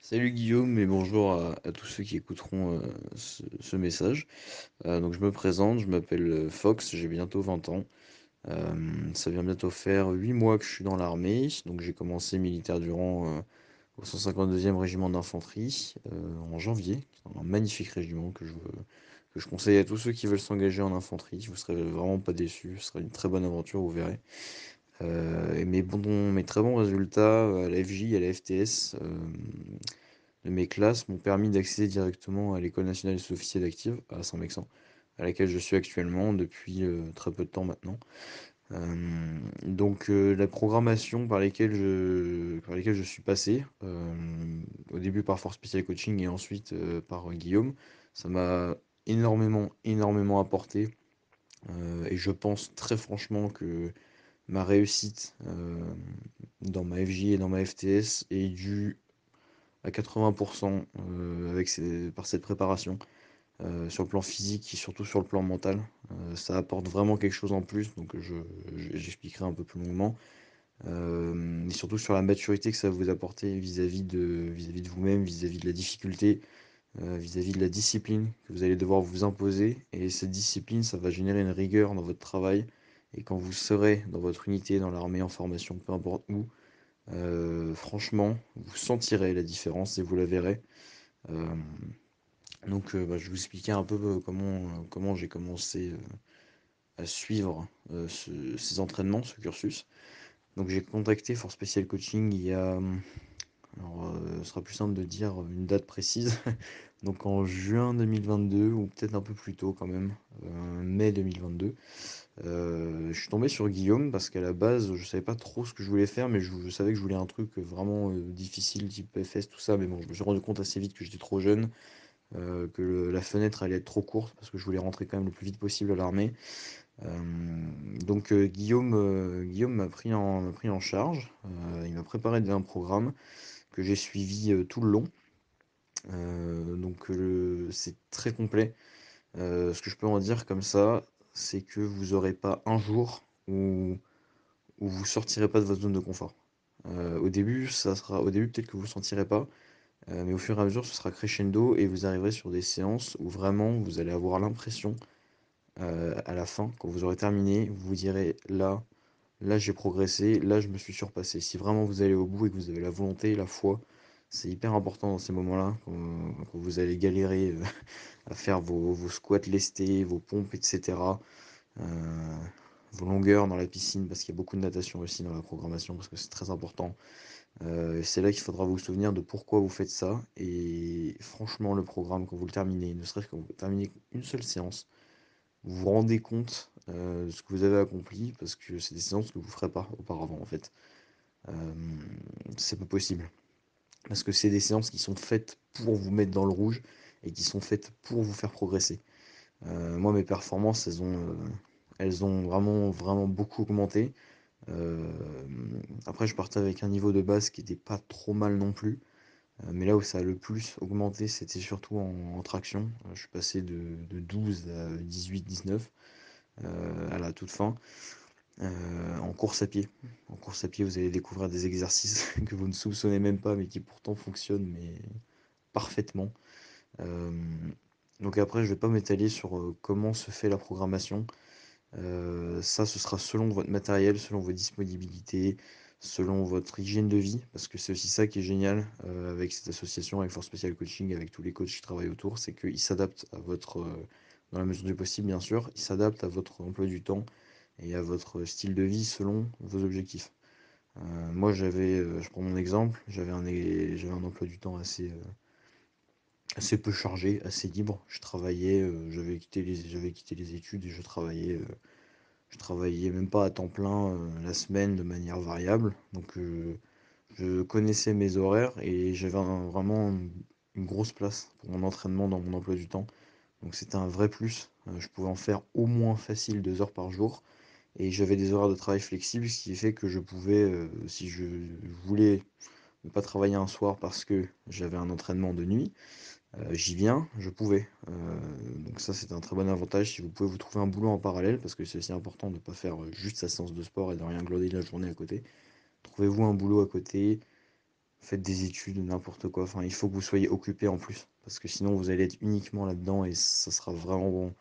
Salut Guillaume et bonjour à tous ceux qui écouteront ce message. Donc je me présente, je m'appelle Fox, j'ai bientôt 20 ans. Ça vient bientôt faire 8 mois que je suis dans l'armée. Donc j'ai commencé militaire du rang au 152e régiment d'infanterie en janvier. C'est un magnifique régiment que je conseille à tous ceux qui veulent s'engager en infanterie. Vous serez vraiment pas déçus, ce sera une très bonne aventure, vous verrez. Et mes très bons résultats à la FJ, à la FTS, de mes classes m'ont permis d'accéder directement à l'École nationale des sous-officiers d'active à Saint-Mexan, à laquelle je suis actuellement depuis très peu de temps maintenant. La programmation par lesquelles je suis passé, au début par Force Spéciale Coaching et ensuite par Guillaume, ça m'a énormément apporté. Et je pense très franchement que ma réussite dans ma FJ et dans ma FTS est due à 80% par cette préparation, sur le plan physique et surtout sur le plan mental. Ça apporte vraiment quelque chose en plus, donc j'expliquerai un peu plus longuement. Et surtout sur la maturité que ça va vous apporter vis-à-vis de vous-même, vis-à-vis de la difficulté, vis-à-vis de la discipline que vous allez devoir vous imposer. Et cette discipline, ça va générer une rigueur dans votre travail. Et quand vous serez dans votre unité, dans l'armée, en formation, peu importe où, franchement, vous sentirez la différence et vous la verrez. Euh, je vais vous expliquer un peu comment j'ai commencé à suivre ces entraînements, ce cursus. Donc j'ai contacté Force Special Coaching il y a, ce sera plus simple de dire une date précise, donc en juin 2022 ou peut-être un peu plus tôt quand même, mai 2022. Je suis tombé sur Guillaume parce qu'à la base je savais pas trop ce que je voulais faire, mais je savais que je voulais un truc vraiment difficile, type FS, tout ça, mais bon, je me suis rendu compte assez vite que j'étais trop jeune, que la fenêtre allait être trop courte parce que je voulais rentrer quand même le plus vite possible à l'armée. Guillaume m'a pris en charge. Il m'a préparé un programme que j'ai suivi tout le long. C'est très complet. Ce que je peux en dire comme ça, c'est que vous n'aurez pas un jour où vous sortirez pas de votre zone de confort. Au début peut-être que vous ne sentirez pas, mais au fur et à mesure, ce sera crescendo et vous arriverez sur des séances où vraiment vous allez avoir l'impression, à la fin, quand vous aurez terminé, vous vous direz là j'ai progressé, là je me suis surpassé. Si vraiment vous allez au bout et que vous avez la volonté, la foi, c'est hyper important dans ces moments-là, quand vous allez galérer à faire vos squats lestés, vos pompes, etc. euh, Vos longueurs dans la piscine, parce qu'il y a beaucoup de natation aussi dans la programmation, parce que c'est très important. C'est là qu'il faudra vous souvenir de pourquoi vous faites ça. Et franchement, le programme, quand vous le terminez, ne serait-ce que quand vous terminez une seule séance, vous vous rendez compte de ce que vous avez accompli, parce que c'est des séances que vous ne ferez pas auparavant, en fait. Euh, c'est pas possible. Parce que c'est des séances qui sont faites pour vous mettre dans le rouge et qui sont faites pour vous faire progresser. Moi, mes performances, elles ont vraiment beaucoup augmenté. Euh, Après, je partais avec un niveau de base qui était pas trop mal non plus. Mais là où ça a le plus augmenté, c'était surtout en traction. Je suis passé de 12 à 18-19 à la toute fin. En course à pied. En course à pied, vous allez découvrir des exercices que vous ne soupçonnez même pas, mais qui pourtant fonctionnent mais parfaitement. Euh, donc après, je vais pas m'étaler sur comment se fait la programmation. Ça, ce sera selon votre matériel, selon vos disponibilités, selon votre hygiène de vie, parce que c'est aussi ça qui est génial avec cette association, avec Force Special Coaching, avec tous les coachs qui travaillent autour, c'est qu'ils s'adaptent à dans la mesure du possible bien sûr, ils s'adaptent à votre emploi du temps et à votre style de vie selon vos objectifs. Moi, je prends mon exemple, j'avais un emploi du temps assez peu chargé, assez libre. Je travaillais, j'avais quitté les études et je travaillais même pas à temps plein la semaine de manière variable. Je connaissais mes horaires et j'avais vraiment une grosse place pour mon entraînement dans mon emploi du temps. Donc c'était un vrai plus. Je pouvais en faire au moins facile 2 heures par jour. Et j'avais des horaires de travail flexibles, ce qui fait que je pouvais, si je voulais ne pas travailler un soir parce que j'avais un entraînement de nuit, j'y viens, je pouvais. Donc ça, c'est un très bon avantage si vous pouvez vous trouver un boulot en parallèle, parce que c'est aussi important de ne pas faire juste sa séance de sport et de rien glander la journée à côté. Trouvez-vous un boulot à côté, faites des études, n'importe quoi. Enfin, il faut que vous soyez occupé en plus, parce que sinon vous allez être uniquement là-dedans et ça sera vraiment bon.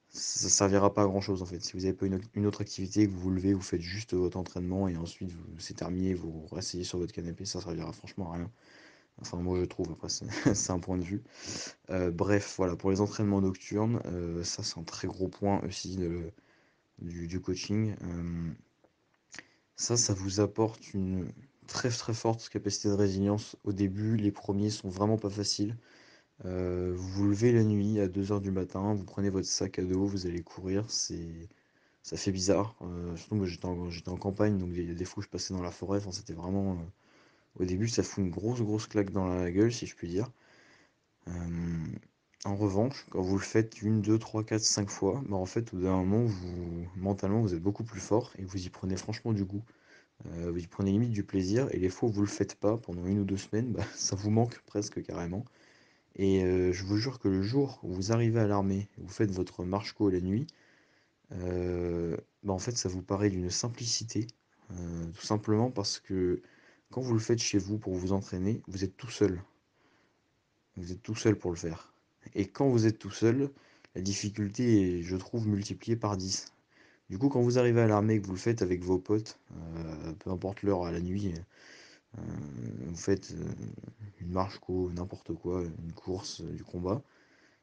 Ça servira pas à grand-chose en fait. Si vous n'avez pas une autre activité, que vous vous levez, vous faites juste votre entraînement et ensuite c'est terminé, vous rasseyez sur votre canapé, ça servira franchement à rien. Enfin, moi je trouve, après c'est c'est un point de vue. Bref, voilà, pour les entraînements nocturnes, ça c'est un très gros point aussi du coaching. Ça vous apporte une très très forte capacité de résilience. Au début, les premiers sont vraiment pas faciles. Vous vous levez la nuit à 2 heures du matin, vous prenez votre sac à dos, vous allez courir, ça fait bizarre. Surtout moi j'étais en campagne, donc des fois je passais dans la forêt, enfin, c'était vraiment... au début ça fout une grosse claque dans la gueule, si je puis dire. Euh, En revanche, quand vous le faites une, deux, trois, quatre, cinq fois, bah en fait, au bout d'un moment, mentalement, vous êtes beaucoup plus fort et vous y prenez franchement du goût. Vous y prenez limite du plaisir et les fois où vous le faites pas pendant 1 ou 2 semaines, bah, ça vous manque presque carrément. Et je vous jure que le jour où vous arrivez à l'armée, vous faites votre marche-co la nuit, bah en fait, ça vous paraît d'une simplicité, tout simplement parce que quand vous le faites chez vous pour vous entraîner, vous êtes tout seul. Vous êtes tout seul pour le faire. Et quand vous êtes tout seul, la difficulté est, je trouve, multipliée par 10. Du coup, quand vous arrivez à l'armée et que vous le faites avec vos potes, peu importe l'heure à la nuit, euh, vous faites une marche, co, n'importe quoi, une course, du combat,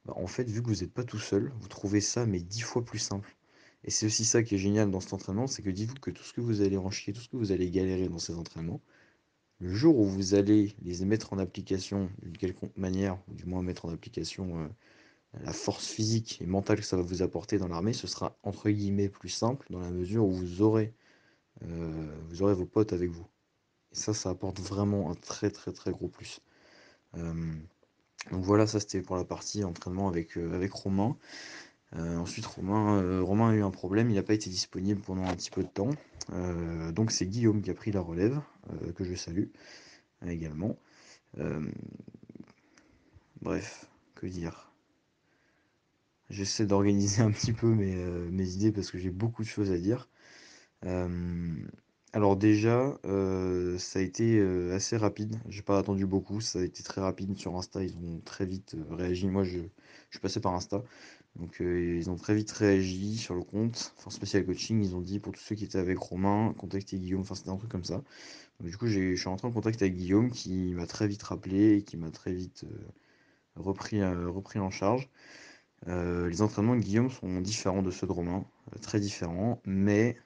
bah, en fait, vu que vous n'êtes pas tout seul, vous trouvez ça mais 10 fois plus simple. Et c'est aussi ça qui est génial dans cet entraînement, c'est que dites-vous que tout ce que vous allez en chier, tout ce que vous allez galérer dans ces entraînements, le jour où vous allez les mettre en application d'une quelconque manière, ou du moins mettre en application la force physique et mentale que ça va vous apporter dans l'armée, ce sera entre guillemets plus simple dans la mesure où vous aurez vos potes avec vous. Et ça apporte vraiment un très gros plus. Euh, donc voilà, ça c'était pour la partie entraînement avec Romain. Ensuite, Romain a eu un problème, il n'a pas été disponible pendant un petit peu de temps. Donc c'est Guillaume qui a pris la relève, que je salue également. Euh, Bref, que dire? J'essaie d'organiser un petit peu mes idées parce que j'ai beaucoup de choses à dire. Euh, alors déjà, ça a été assez rapide. J'ai pas attendu beaucoup. Ça a été très rapide sur Insta. Ils ont très vite réagi. Moi, je suis passé par Insta. Donc, ils ont très vite réagi sur le compte. Force Spécial Coaching, ils ont dit pour tous ceux qui étaient avec Romain, contactez Guillaume. Enfin, c'était un truc comme ça. Donc, du coup, je suis rentré en contact avec Guillaume qui m'a très vite rappelé et qui m'a très vite repris en charge. Les entraînements de Guillaume sont différents de ceux de Romain, très différents, mais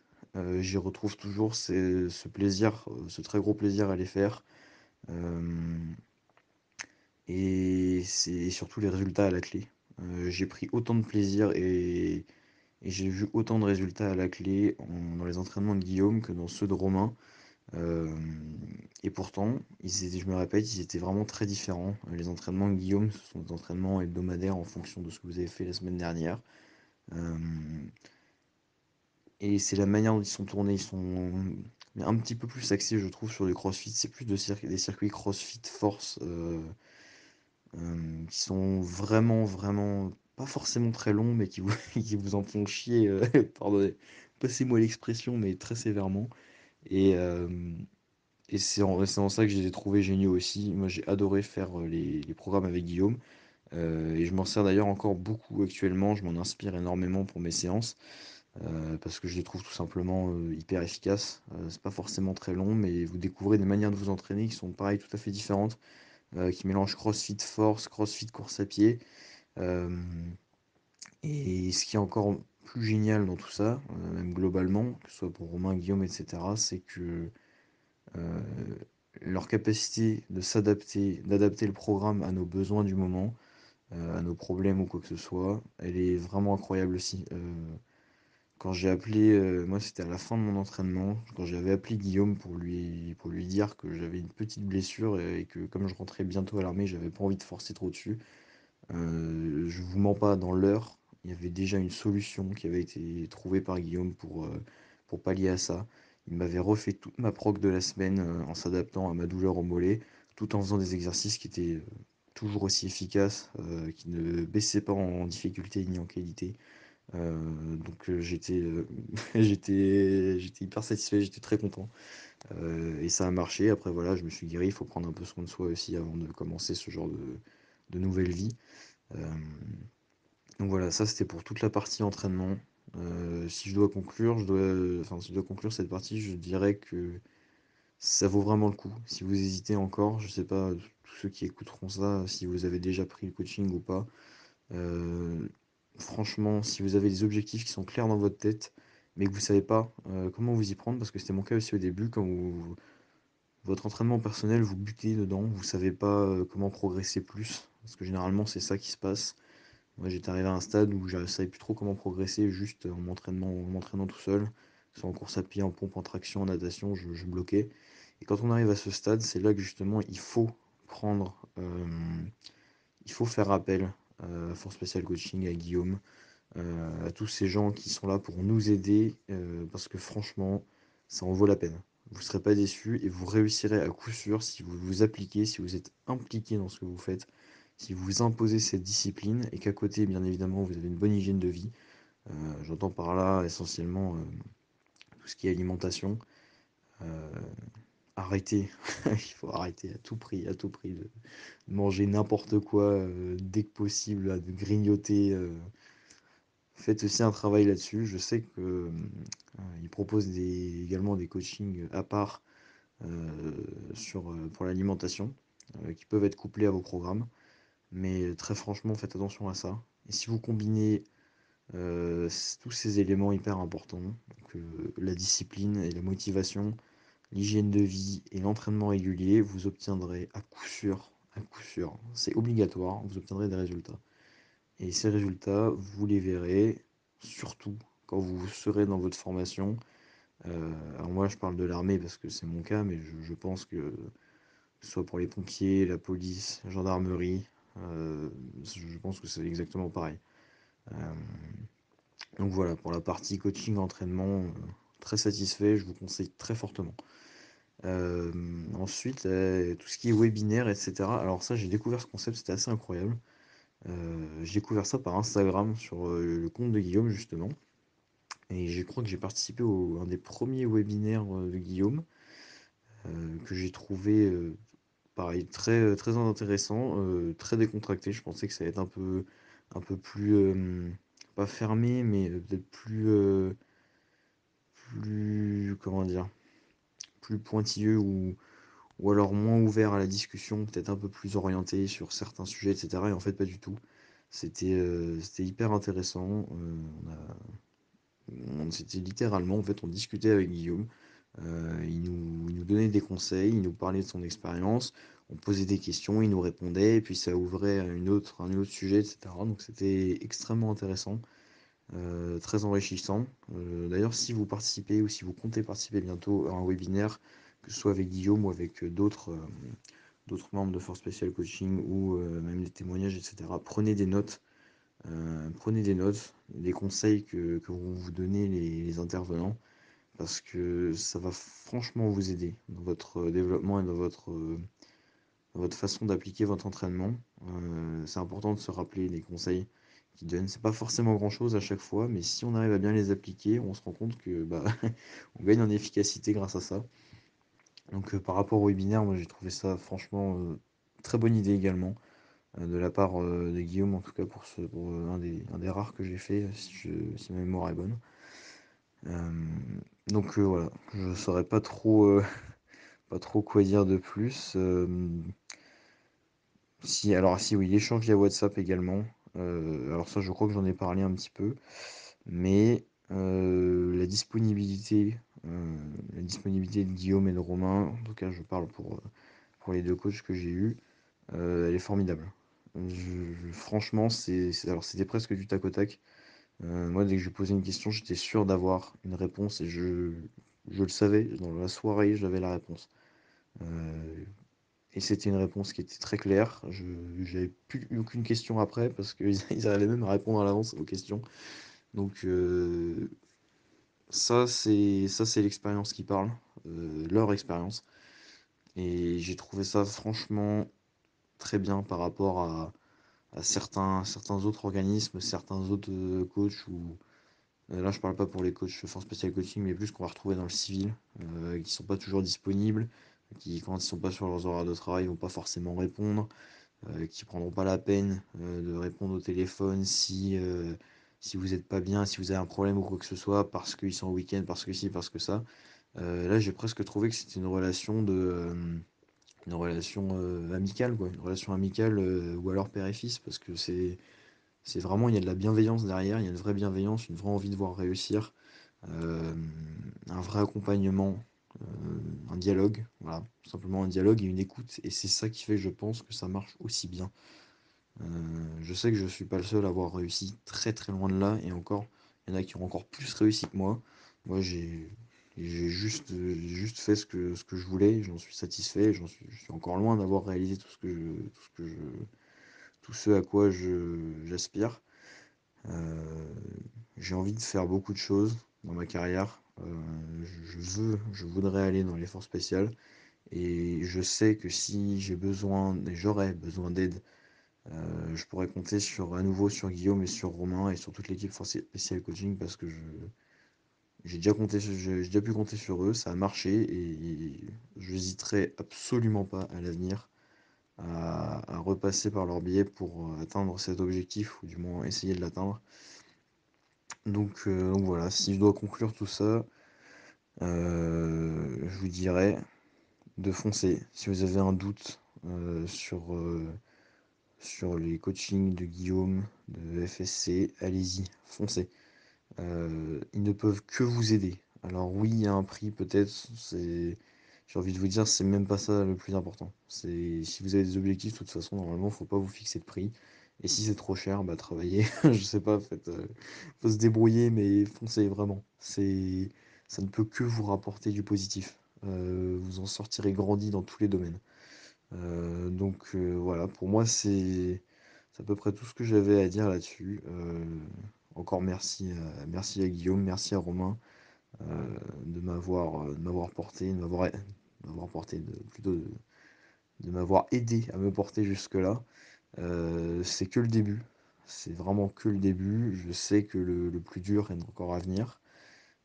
j'y retrouve toujours ce plaisir, ce très gros plaisir à les faire. euh, et c'est surtout les résultats à la clé. J'ai pris autant de plaisir et j'ai vu autant de résultats à la clé dans les entraînements de Guillaume que dans ceux de Romain. Euh, et pourtant, je me répète, ils étaient vraiment très différents. Les entraînements de Guillaume, ce sont des entraînements hebdomadaires en fonction de ce que vous avez fait la semaine dernière. Euh, et c'est la manière dont ils sont tournés. Ils sont un petit peu plus axés, je trouve, sur du CrossFit. C'est plus des circuits CrossFit Force qui sont vraiment pas forcément très longs, mais qui vous en font chier. Pardonnez, passez-moi l'expression, mais très sévèrement. Et, euh, et c'est en ça que je les ai trouvés géniaux aussi. Moi, j'ai adoré faire les programmes avec Guillaume. Et je m'en sers d'ailleurs encore beaucoup actuellement. Je m'en inspire énormément pour mes séances. Parce que je les trouve tout simplement hyper efficaces. C'est pas forcément très long, mais vous découvrez des manières de vous entraîner qui sont pareil tout à fait différentes, qui mélangent CrossFit force, CrossFit course à pied. Euh, et ce qui est encore plus génial dans tout ça, même globalement, que ce soit pour Romain, Guillaume, etc., c'est que euh, leur capacité de s'adapter, d'adapter le programme à nos besoins du moment, à nos problèmes ou quoi que ce soit, elle est vraiment incroyable aussi. Quand j'ai appelé, moi c'était à la fin de mon entraînement, quand j'avais appelé Guillaume pour lui dire que j'avais une petite blessure et que comme je rentrais bientôt à l'armée, j'avais pas envie de forcer trop dessus. Je vous mens pas, dans l'heure, il y avait déjà une solution qui avait été trouvée par Guillaume pour pallier à ça. Il m'avait refait toute ma prog de la semaine en s'adaptant à ma douleur au mollet, tout en faisant des exercices qui étaient toujours aussi efficaces, qui ne baissaient pas en difficulté ni en qualité. Donc j'étais j'étais hyper satisfait, j'étais très content. Et ça a marché. Après, voilà, je me suis guéri. Il faut prendre un peu soin de soi aussi avant de commencer ce genre de nouvelle vie. Euh, donc voilà, ça c'était pour toute la partie entraînement. Si je dois conclure, enfin, si je dois conclure cette partie, je dirais que ça vaut vraiment le coup. Si vous hésitez encore, je sais pas, tous ceux qui écouteront ça, si vous avez déjà pris le coaching ou pas. Euh, Franchement, si vous avez des objectifs qui sont clairs dans votre tête, mais que vous savez pas comment vous y prendre, parce que c'était mon cas aussi au début, quand votre entraînement personnel, vous butez dedans, vous savez pas comment progresser plus, parce que généralement c'est ça qui se passe. Moi j'étais arrivé à un stade où je savais plus trop comment progresser, juste en m'entraînant tout seul, soit en course à pied, en pompe, en traction, en natation, je bloquais. Et quand on arrive à ce stade, c'est là que justement il faut prendre, il faut faire appel à Force Spéciale Coaching, à Guillaume, à tous ces gens qui sont là pour nous aider, parce que franchement, ça en vaut la peine. Vous ne serez pas déçus et vous réussirez à coup sûr si vous vous appliquez, si vous êtes impliqué dans ce que vous faites, si vous imposez cette discipline et qu'à côté, bien évidemment, vous avez une bonne hygiène de vie. J'entends par là essentiellement tout ce qui est alimentation. Euh, Arrêtez, il faut arrêter à tout prix de manger n'importe quoi dès que possible, de grignoter. Faites aussi un travail là-dessus. Je sais que ils proposent également des coachings à part pour l'alimentation qui peuvent être couplés à vos programmes. Mais très franchement, faites attention à ça. Et si vous combinez tous ces éléments hyper importants, donc, la discipline et la motivation, l'hygiène de vie et l'entraînement régulier, vous obtiendrez à coup sûr, c'est obligatoire, vous obtiendrez des résultats. Et ces résultats, vous les verrez surtout quand vous serez dans votre formation. Alors moi, je parle de l'armée parce que c'est mon cas, mais je pense que ce soit pour les pompiers, la police, la gendarmerie, je pense que c'est exactement pareil. Euh, donc voilà, pour la partie coaching, entraînement, très satisfait, je vous conseille très fortement. Euh, Ensuite, tout ce qui est webinaire, etc. Alors ça, j'ai découvert ce concept, c'était assez incroyable. J'ai découvert ça par Instagram sur le compte de Guillaume justement. Et je crois que j'ai participé à un des premiers webinaires de Guillaume que j'ai trouvé pareil très intéressant, très décontracté. Je pensais que ça allait être un peu plus pas fermé, mais peut-être plus comment dire, plus pointilleux ou alors moins ouvert à la discussion, peut-être un peu plus orienté sur certains sujets, etc. Et en fait, pas du tout. C'était hyper intéressant. C'était littéralement, en fait, on discutait avec Guillaume. Il nous donnait des conseils, il nous parlait de son expérience, on posait des questions, il nous répondait, et puis ça ouvrait à un autre sujet, etc. Donc c'était extrêmement intéressant, très enrichissant. D'ailleurs, si vous participez ou si vous comptez participer bientôt à un webinaire, que ce soit avec Guillaume ou avec d'autres membres de Force Spéciale Coaching ou même des témoignages, etc., prenez des notes, des conseils que vont vous donner les intervenants, parce que ça va franchement vous aider dans votre développement et dans votre façon d'appliquer votre entraînement. C'est important de se rappeler les conseils qu'ils donnent. C'est pas forcément grand-chose à chaque fois, mais si on arrive à bien les appliquer, on se rend compte que bah, on gagne en efficacité grâce à ça. Donc par rapport au webinaire, moi j'ai trouvé ça franchement très bonne idée également de la part de Guillaume, en tout cas pour un des rares que j'ai fait, si ma mémoire est bonne. Donc voilà, je saurais pas trop, pas trop quoi dire de plus. Si oui, l'échange via WhatsApp également. Alors ça, je crois que j'en ai parlé un petit peu, mais la disponibilité de Guillaume et de Romain, en tout cas, je parle pour les deux coachs que j'ai eus, elle est formidable. Franchement, alors c'était presque du tac au tac. Moi, dès que je lui posais une question, j'étais sûr d'avoir une réponse et je le savais. Dans la soirée, j'avais la réponse. Euh, et c'était une réponse qui était très claire. J'avais plus aucune question après parce qu'ils ils allaient même à répondre à l'avance aux questions. Donc ça c'est l'expérience qui parle, leur expérience. Et j'ai trouvé ça franchement très bien par rapport à certains autres organismes, certains autres coachs ou là je parle pas pour les coachs Force Spécial Coaching, mais plus qu'on va retrouver dans le civil. qui sont pas toujours disponibles, qui quand ils sont pas sur leurs horaires de travail vont pas forcément répondre, qui prendront pas la peine de répondre au téléphone si vous êtes pas bien, si vous avez un problème ou quoi que ce soit, parce qu'ils sont au week-end, parce que ci, parce que ça. Là, j'ai presque trouvé que c'était une relation amicale, quoi, une relation amicale ou alors père et fils, parce que c'est vraiment, il y a de la bienveillance derrière, il y a une vraie bienveillance, une vraie envie de voir réussir, euh, un vrai accompagnement, un dialogue, voilà, tout simplement un dialogue et une écoute, et c'est ça qui fait, je pense, que ça marche aussi bien. Je sais que je suis pas le seul à avoir réussi très très loin de là, et encore, il y en a qui ont encore plus réussi que moi. Moi, j'ai juste fait ce que je voulais, j'en suis satisfait, je suis encore loin d'avoir réalisé tout ce à quoi j'aspire. Euh, j'ai envie de faire beaucoup de choses dans ma carrière. Je voudrais aller dans les forces spéciales, et je sais que si j'ai besoin, et j'aurais besoin d'aide, je pourrais compter à nouveau sur Guillaume et sur Romain et sur toute l'équipe Force Spéciale Coaching, parce que j'ai déjà pu compter sur eux, ça a marché, et je n'hésiterai absolument pas à l'avenir à repasser par leur biais pour atteindre cet objectif, ou du moins essayer de l'atteindre. Donc voilà, si je dois conclure tout ça, je vous dirais de foncer. Si vous avez un doute sur les coachings de Guillaume, de FSC, allez-y, foncez. Ils ne peuvent que vous aider. Alors oui, il y a un prix peut-être, j'ai envie de vous dire, c'est même pas ça le plus important. C'est si vous avez des objectifs, de toute façon, normalement, faut pas vous fixer de prix. Et si c'est trop cher, bah travaillez, je sais pas, faut se débrouiller, mais foncez vraiment. Ça ne peut que vous rapporter du positif. Vous en sortirez grandi dans tous les domaines. Voilà, pour moi, c'est à peu près tout ce que j'avais à dire là-dessus. Encore merci à Guillaume, merci à Romain de m'avoir porté, de m'avoir porté, de m'avoir aidé à me porter jusque-là. C'est que le début, c'est vraiment que le début. Je sais que le plus dur est encore à venir.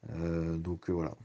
Voilà.